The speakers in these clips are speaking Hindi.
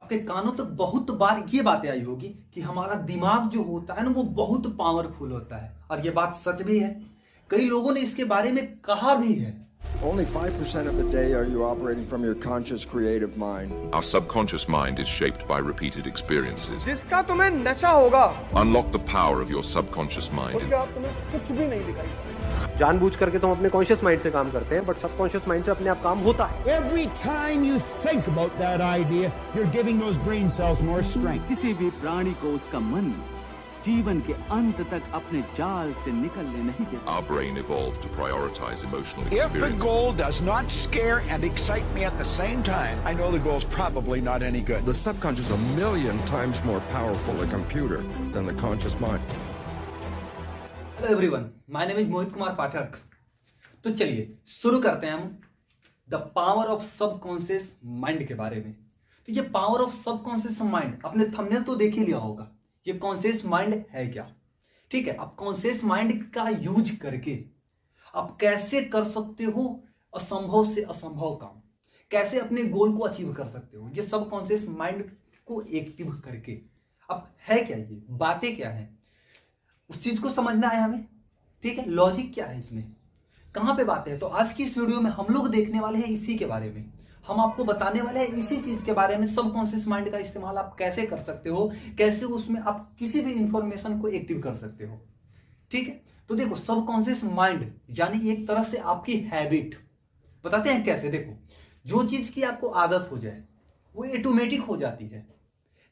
आपके कानों तक बहुत बार ये बातें आई होगी कि हमारा दिमाग जो होता है ना वो बहुत पावरफुल होता है, और ये बात सच भी है। कई लोगों ने इसके बारे में कहा भी है। Only 5% of the day are you operating from your conscious creative mind. Our subconscious mind is shaped by repeated experiences. जिसका तुम्हें नशा होगा Unlock the power of your subconscious mind. उसके बाद तुम्हें कुछ भी नहीं दिखाई। जानबूझ करके तुम अपने कॉन्शियस माइंड से काम करते हैं, बट सबकॉन्शियस माइंड से अपने आप काम होता है। Every time you think about that idea, you're giving those brain cells more strength. किसी भी प्राणी को उसका मन जीवन के अंत तक अपने जाल से निकलने नहीं देता। Our brain evolved to prioritize emotional If the experiences. goal does not scare and excite me at the same time, I know the goal's probably not any good. The subconscious is a million times more powerful a computer than the conscious mind. Hello everyone, my name is Mohit Kumar Pathak. तो चलिए शुरू करते हैं हम the power of subconscious mind के बारे में। तो ये पावर ऑफ सबकॉन्शियस माइंड, आपने थंबनेल तो देख ही लिया होगा। ये कॉन्शियस माइंड है क्या? ठीक है, आप कॉन्शियस माइंड का यूज करके आप कैसे कर सकते हो असंभव से असंभव काम, कैसे अपने गोल को अचीव कर सकते हो, ये सब कॉन्शियस माइंड को एक्टिव करके। अब है क्या, ये बातें क्या है, उस चीज को समझना है हमें। ठीक है, लॉजिक क्या है इसमें, कहां पे बातें हैं। तो आज की इस वीडियो में हम लोग देखने वाले हैं इसी के बारे में। हम आपको बताने वाले हैं इसी चीज के बारे में, सबकॉन्शियस माइंड का इस्तेमाल आप कैसे कर सकते हो, कैसे उसमें आप किसी भी इंफॉर्मेशन को एक्टिव कर सकते हो। ठीक है, तो देखो सबकॉन्शियस माइंड यानी एक तरह से आपकी हैबिट। बताते हैं कैसे। देखो, जो चीज की आपको आदत हो जाए वो ऑटोमेटिक हो जाती है।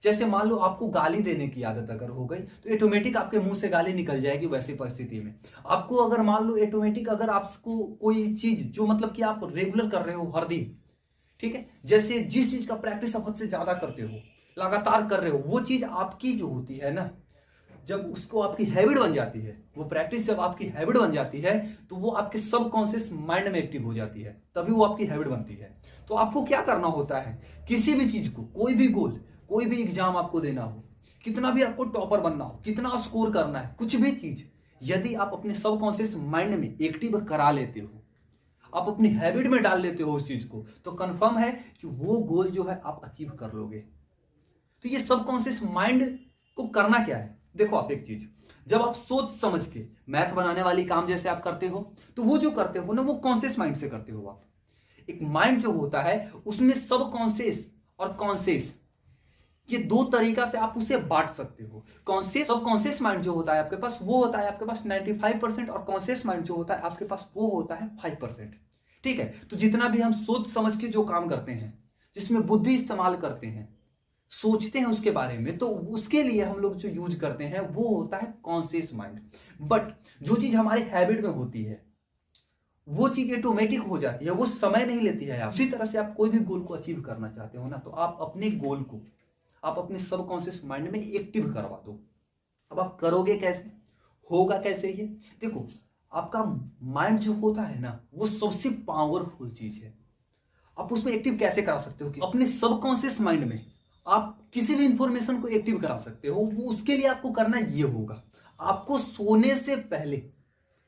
जैसे मान लो आपको गाली देने की आदत अगर हो गई तो ऑटोमेटिक आपके मुंह से गाली निकल जाएगी। वैसी परिस्थिति में आपको अगर मान लो ऑटोमेटिक अगर आपको कोई चीज जो मतलब कि आप रेगुलर कर रहे हो हर दिन, ठीक है, जैसे जिस चीज का प्रैक्टिस आप हद से ज्यादा करते हो, लगातार कर रहे हो, वो चीज आपकी जो होती है ना, जब उसको आपकी हैबिट बन जाती है, वो प्रैक्टिस जब आपकी हैबिट बन जाती है तो वो आपके सबकॉन्शियस माइंड में एक्टिव हो जाती है, तभी वो आपकी हैबिट बनती है। तो आपको क्या करना होता है, किसी भी चीज को, कोई भी गोल, कोई भी एग्जाम आपको देना हो, कितना भी आपको टॉपर बनना हो, कितना स्कोर करना है, कुछ भी चीज यदि आप अपने सबकॉन्शियस माइंड में एक्टिव करा लेते हो, आप अपनी हैबिट में डाल लेते हो उस चीज को, तो कंफर्म है कि वो गोल जो है आप अचीव कर लोगे। तो ये सबकॉन्शियस माइंड को करना क्या है, देखो आप एक चीज, जब आप सोच समझ के मैथ बनाने वाली काम जैसे आप करते हो, तो वो जो करते हो ना वो कॉन्शियस माइंड से करते हो आप। एक माइंड जो होता है उसमें सबकॉन्शियस और कॉन्शियस, ये दो तरीका से आप उसे बांट सकते हो। कॉन्शियस सबकॉन्शियस माइंड जो होता है आपके पास, वो होता है आपके पास 95%, और कॉन्शियस माइंड जो होता है आपके पास वो होता है 5%। ठीक है, तो जितना भी हम सोच समझ के जो काम करते हैं, जिसमें बुद्धि इस्तेमाल करते हैं, सोचते हैं उसके बारे में, तो उसके लिए हम लोग जो यूज करते हैं वो होता है कॉन्शियस माइंड। बट जो चीज हमारे हैबिट में होती है वो चीज ऑटोमेटिक हो जाती है, वो समय नहीं लेती है। उसी तरह से आप कोई भी गोल को अचीव करना चाहते हो ना, तो आप अपने गोल को आप अपने सबकॉन्शियस माइंड में एक्टिव करवा दो। अब आप करोगे कैसे, होगा कैसे ये देखो, आपका माइंड जो होता है ना वो सबसे पावरफुल चीज है। आप उसमें एक्टिव कैसे करा सकते हो कि अपने सबकॉन्शियस माइंड में आप किसी भी इंफॉर्मेशन को एक्टिव करा सकते हो। वो उसके लिए आपको करना ये होगा, आपको सोने से पहले,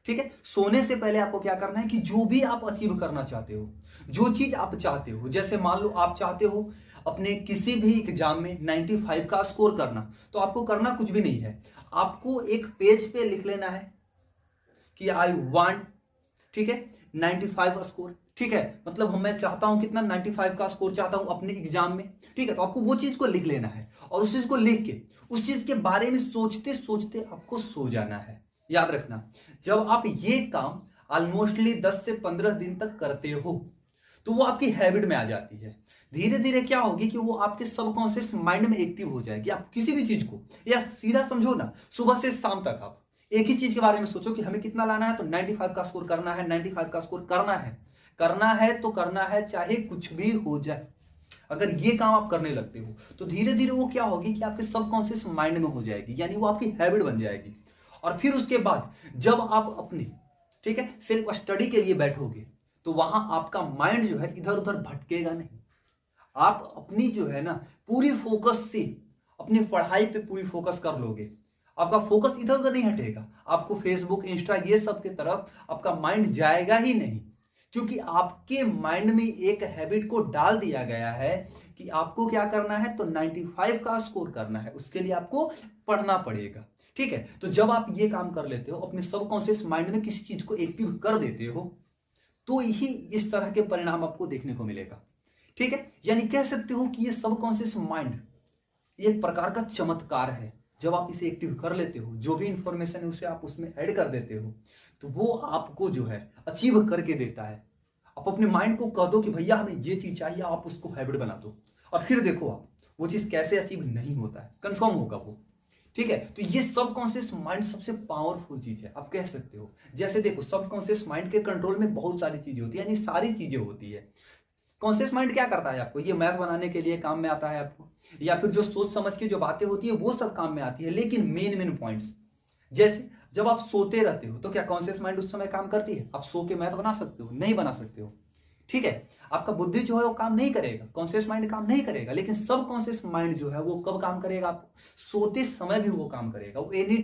ठीक है, सोने से पहले आपको क्या करना है कि जो भी आप अचीव करना चाहते हो, जो चीज आप चाहते हो, जैसे मान लो आप चाहते हो अपने किसी भी एग्जाम में 95 का स्कोर करना, तो आपको करना कुछ भी नहीं है, आपको एक पेज पे लिख लेना है कि आई वांट, ठीक है, 95 स्कोर। ठीक है, मतलब मैं चाहता हूं कितना, 95 का स्कोर चाहता हूं अपने एग्जाम में। ठीक है, तो आपको वो चीज को लिख लेना है और उस चीज को लिख के उस चीज के बारे में सोचते सोचते आपको सो जाना है। याद रखना, जब आप ये काम ऑलमोस्टली 10 से 15 दिन तक करते हो तो वो आपकी हैबिट में आ जाती है। धीरे धीरे क्या होगी कि वो आपके सबकॉन्शियस माइंड में एक्टिव हो जाएगी। आप किसी भी चीज को, या सीधा समझो ना, सुबह से शाम तक आप एक ही चीज के बारे में सोचो कि हमें कितना लाना है, तो 95 का स्कोर करना है, 95 का स्कोर करना है, करना है तो करना है, चाहे कुछ भी हो जाए। अगर ये काम आप करने लगते हो तो धीरे धीरे वो क्या होगी कि आपके सबकॉन्शियस माइंड में हो जाएगी, यानी वो आपकी हैबिट बन जाएगी। और फिर उसके बाद जब आप अपनी, ठीक है, सेल्फ स्टडी के लिए बैठोगे तो वहां आपका माइंड जो है इधर उधर भटकेगा नहीं। आप अपनी जो है ना पूरी फोकस से अपनी पढ़ाई पे पूरी फोकस कर लोगे, आपका फोकस इधर उधर नहीं हटेगा, आपको फेसबुक, इंस्टा ये सब की तरफ आपका माइंड जाएगा ही नहीं, क्योंकि आपके माइंड में एक हैबिट को डाल दिया गया है कि आपको क्या करना है, तो 95 का स्कोर करना है, उसके लिए आपको पढ़ना पड़ेगा। ठीक है, तो जब आप ये काम कर लेते हो, अपने सबकॉन्शियस माइंड में किसी चीज को एक्टिव कर देते हो, तो ही इस तरह के परिणाम आपको देखने को मिलेगा। ठीक है, यानी कह सकते हो कि ये सबकॉन्शियस माइंड एक प्रकार का चमत्कार है। जब आप इसे एक्टिव कर लेते हो, जो भी इंफॉर्मेशन है उसे आप उसमें ऐड कर देते हो, तो वो आपको जो है अचीव करके देता है। आप अपने माइंड को कह दो कि भैया हमें ये चीज चाहिए, आप उसको हैबिट बना दो, और फिर देखो आप वो चीज कैसे अचीव नहीं होता है, कंफर्म होगा वो। ठीक है, तो ये सबकॉन्शियस माइंड सबसे पावरफुल चीज है, आप कह सकते हो। जैसे देखो, सबकॉन्शियस माइंड के कंट्रोल में बहुत सारी चीजें होती है, यानी सारी चीजें होती है। कॉन्शियस माइंड क्या करता है आपको, ये मैथ बनाने के लिए काम में आता है आपको, या फिर जो सोच समझ के जो बातें होती है वो सब काम में आती है। लेकिन मेन पॉइंट्स, जैसे जब आप सोते रहते हो तो क्या कॉन्शियस माइंड उस समय काम करती है? आप सो के मैथ बना सकते हो? नहीं बना सकते हो। ठीक है, आपका बुद्धि जो है वो काम नहीं करेगा, कॉन्शियस माइंड काम नहीं करेगा। लेकिन सब कॉन्शियस माइंड जो है वो कब काम करेगा? आपको सोते समय भी वो काम करेगा, वो एनी